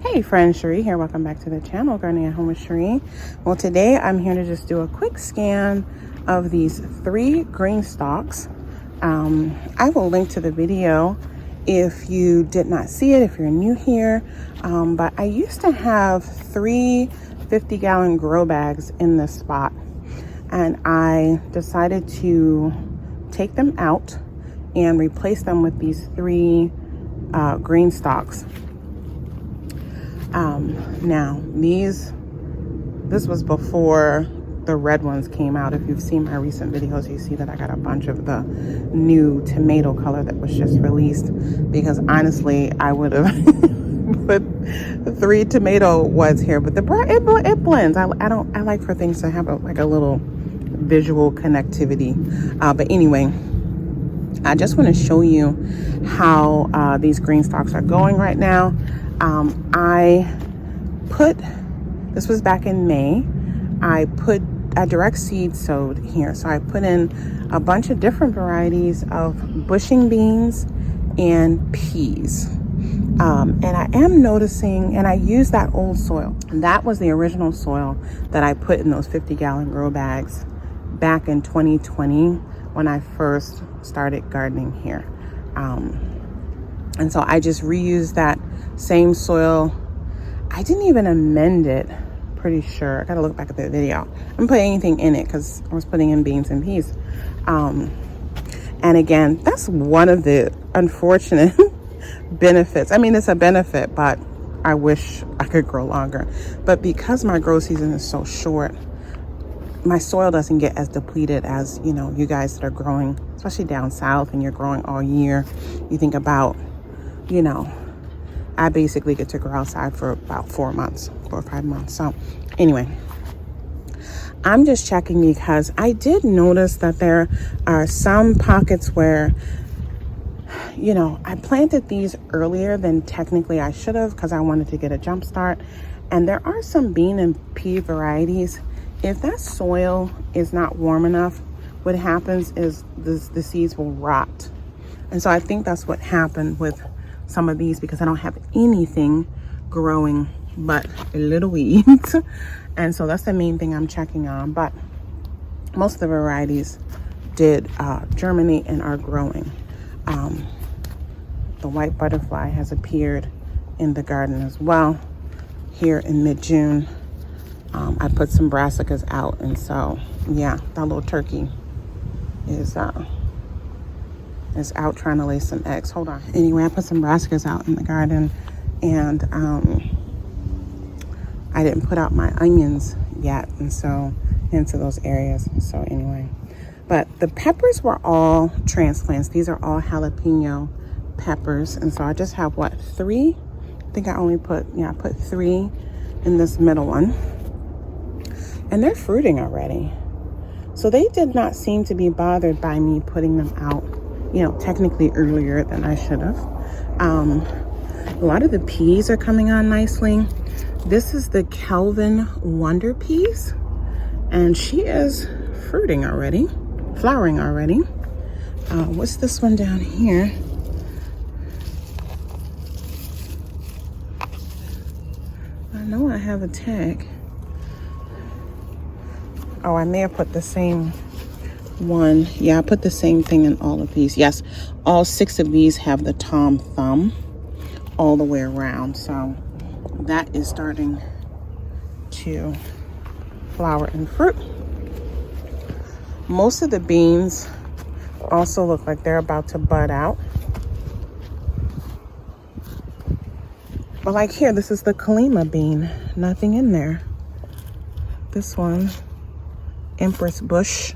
Hey friends, Cherie here. Welcome back to the channel, Gardening at Home with Cherie. Well, today I'm here to just do a quick scan of these 3 green stalks. I will link to the video if you did not see it, if you're new here. But I used to have 3 50-gallon grow bags in this spot, and I decided to take them out and replace them with these 3 green stalks. Now this was before the red ones came out. If you've seen my recent videos, you see that I got a bunch of the new tomato color that was just released, because honestly I would have put 3 tomato ones here, but it blends. I like for things to have a little visual connectivity. But anyway, I just want to show you how these green stalks are going right now. This was back in May. I direct seed sowed here. So I put in a bunch of different varieties of bushing beans and peas. And I am noticing, and I used that old soil. That was the original soil that I put in those 50-gallon grow bags back in 2020 when I first started gardening here. And so I just reused that same soil. I didn't even amend it, pretty sure. I gotta look back at the video. I didn't put anything in it because I was putting in beans and peas. And again, that's one of the unfortunate benefits. I mean, it's a benefit, but I wish I could grow longer. But because my grow season is so short, my soil doesn't get as depleted as, you guys that are growing, especially down south, and you're growing all year. You think about, I basically get to grow outside for about 4 or 5 months. So anyway, I'm just checking because I did notice that there are some pockets where, I planted these earlier than technically I should have, because I wanted to get a jump start. And there are some bean and pea varieties. If that soil is not warm enough, what happens is the seeds will rot. And so I think that's what happened with some of these, because I don't have anything growing but little weeds. And so that's the main thing I'm checking on. But most of the varieties did germinate and are growing. The white butterfly has appeared in the garden as well here in mid-June. I put some brassicas out, and so yeah, that little turkey is out trying to lay some eggs. Hold on. Anyway, I put some brassicas out in the garden, and I didn't put out my onions yet, and so into those areas. So anyway, but the peppers were all transplants. These are all jalapeno peppers, and so I just have 3. I think I only put 3 in this middle one, and they're fruiting already. So they did not seem to be bothered by me putting them out, technically earlier than I should have. A lot of the peas are coming on nicely. This is the Kelvin Wonder Peas, and she is flowering already. What's this one down here? I know I have a tag. Oh, I may have put the same one. Yeah, I put the same thing in all of these. Yes, all 6 of these have the Tom Thumb all the way around. So that is starting to flower and fruit. Most of the beans also look like they're about to bud out. But like here, this is the Kalima bean. Nothing in there. This one, Empress Bush.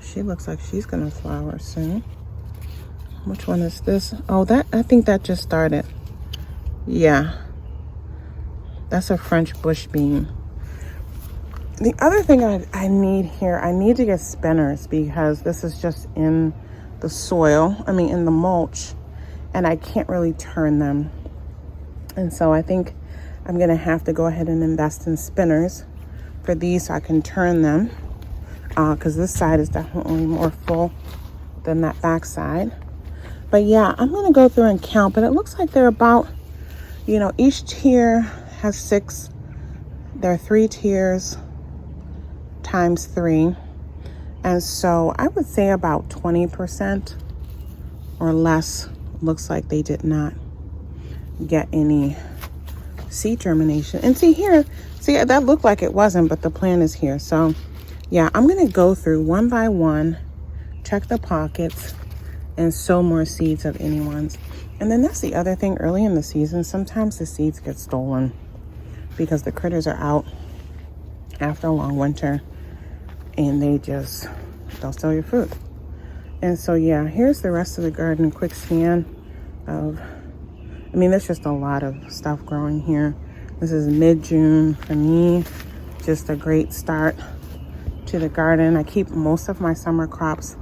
She looks like she's gonna flower soon. Which one is this? Oh, I think that just started. Yeah, that's a French bush bean. The other thing I need here, I need to get spinners, because this is just in the soil, in the mulch, and I can't really turn them. And so I think I'm gonna have to go ahead and invest in spinners for these so I can turn them, because this side is definitely more full than that back side. But yeah, I'm gonna go through and count, but it looks like they're about you know, each tier has 6. There are 3 tiers times 3. And so I would say about 20% or less looks like they did not get any seed germination. And see here, see that looked like it wasn't, but the plant is here. So yeah, I'm gonna go through one by one, check the pockets, and sow more seeds of any ones. And then that's the other thing, early in the season, sometimes the seeds get stolen because the critters are out after a long winter and they'll steal your food. And so yeah, here's the rest of the garden, quick scan of, I mean, there's just a lot of stuff growing here. This is mid-June for me, just a great start to the garden. I keep most of my summer crops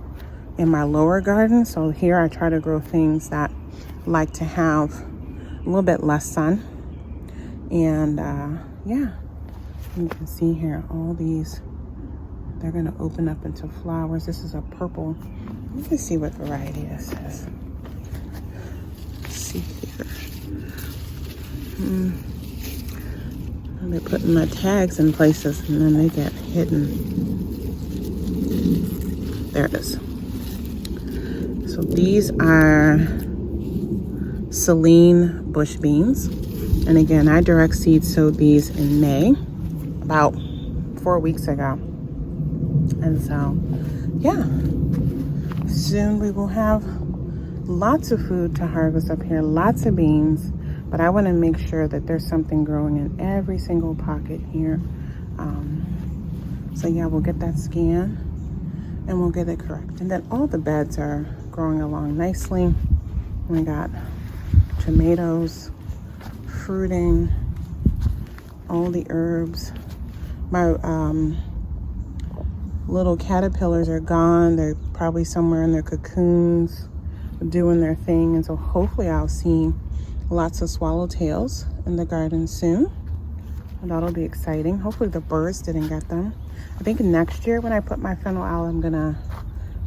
in my lower garden. So here I try to grow things that like to have a little bit less sun. And yeah, you can see here, all these, they're gonna open up into flowers. This is a purple. Let me see what variety this is. Let's see here. They're putting my tags in places and then they get hidden. There it is. So these are Celine bush beans. And again, I direct seed sowed these in May, about 4 weeks ago. And so, yeah, soon we will have lots of food to harvest up here, lots of beans, but I want to make sure that there's something growing in every single pocket here. So yeah, we'll get that scan and we'll get it correct. And then all the beds are growing along nicely. We got tomatoes, fruiting, all the herbs. My little caterpillars are gone. They're probably somewhere in their cocoons doing their thing. And so hopefully I'll see lots of swallowtails in the garden soon. And that'll be exciting. Hopefully the birds didn't get them. I think next year when I put my fennel out,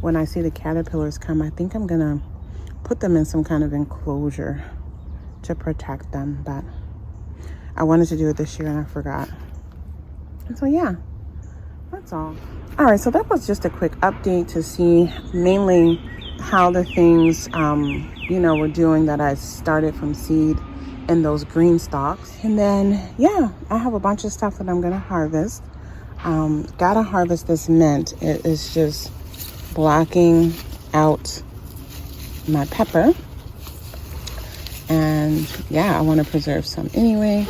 when I see the caterpillars come, I think I'm gonna put them in some kind of enclosure to protect them. But I wanted to do it this year and I forgot. And so yeah, that's all. All right, so that was just a quick update to see mainly how the things, we're doing that I started from seed and those green stalks. And then, yeah, I have a bunch of stuff that I'm gonna harvest. Gotta harvest this mint. It is just blocking out my pepper. And yeah, I wanna preserve some anyway.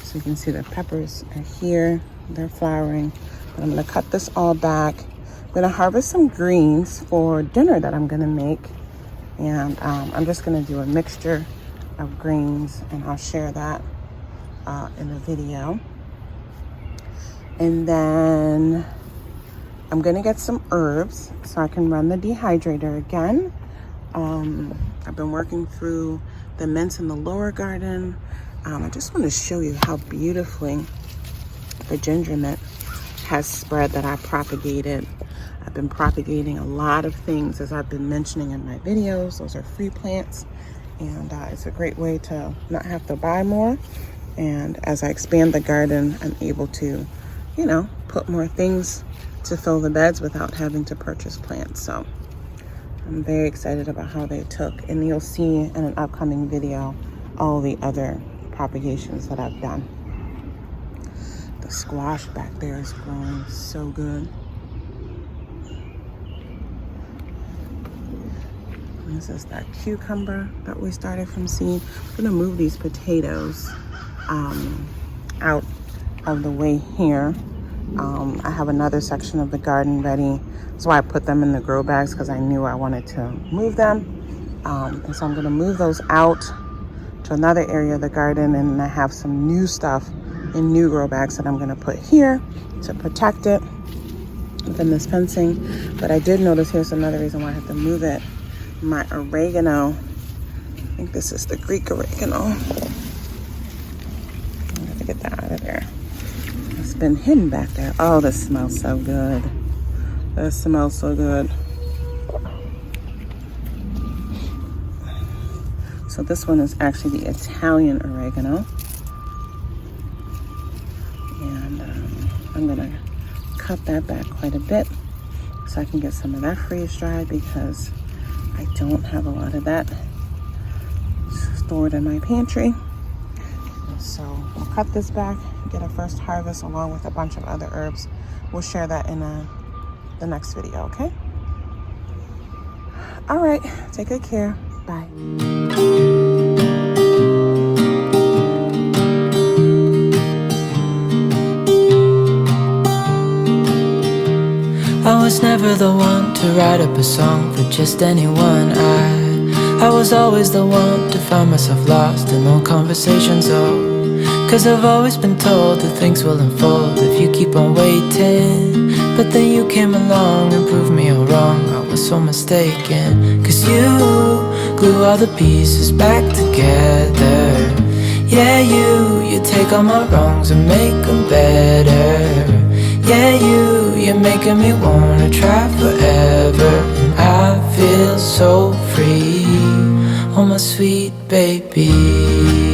So you can see the peppers are here, they're flowering. But I'm gonna cut this all back. I'm gonna harvest some greens for dinner that I'm gonna make. And I'm just gonna do a mixture of greens and I'll share that in a video. And then I'm gonna get some herbs so I can run the dehydrator again. I've been working through the mints in the lower garden. I just want to show you how beautifully the ginger mint has spread that I propagated. I've been propagating a lot of things as I've been mentioning in my videos. Those are free plants and it's a great way to not have to buy more. And as I expand the garden, I'm able to, put more things to fill the beds without having to purchase plants. So I'm very excited about how they took, and you'll see in an upcoming video all the other propagations that I've done. The squash back there is growing so good. And this is that cucumber that we started from seed. I'm gonna move these potatoes out of the way here. I have another section of the garden ready. That's why I put them in the grow bags, because I knew I wanted to move them. And so I'm gonna move those out to another area of the garden, and I have some new stuff in new grow bags that I'm gonna put here to protect it within this fencing. But I did notice, here's another reason why I have to move it. My oregano, I think this is the Greek oregano. I have to get that out of there. It's been hidden back there. Oh, this smells so good. This smells so good. So this one is actually the Italian oregano. And I'm gonna cut that back quite a bit so I can get some of that freeze dried, because I don't have a lot of that stored in my pantry. So we'll cut this back, get a first harvest along with a bunch of other herbs. We'll share that in the next video, okay? All right, take good care. Bye. I was never the one to write up a song for just anyone. I was always the one to find myself lost in old conversations. Cause I've always been told that things will unfold if you keep on waiting. But then you came along and proved me all wrong. I was so mistaken. Cause you glue all the pieces back together. Yeah, you take all my wrongs and make them better. Yeah, you're making me wanna try forever. And I feel so free, oh my sweet baby.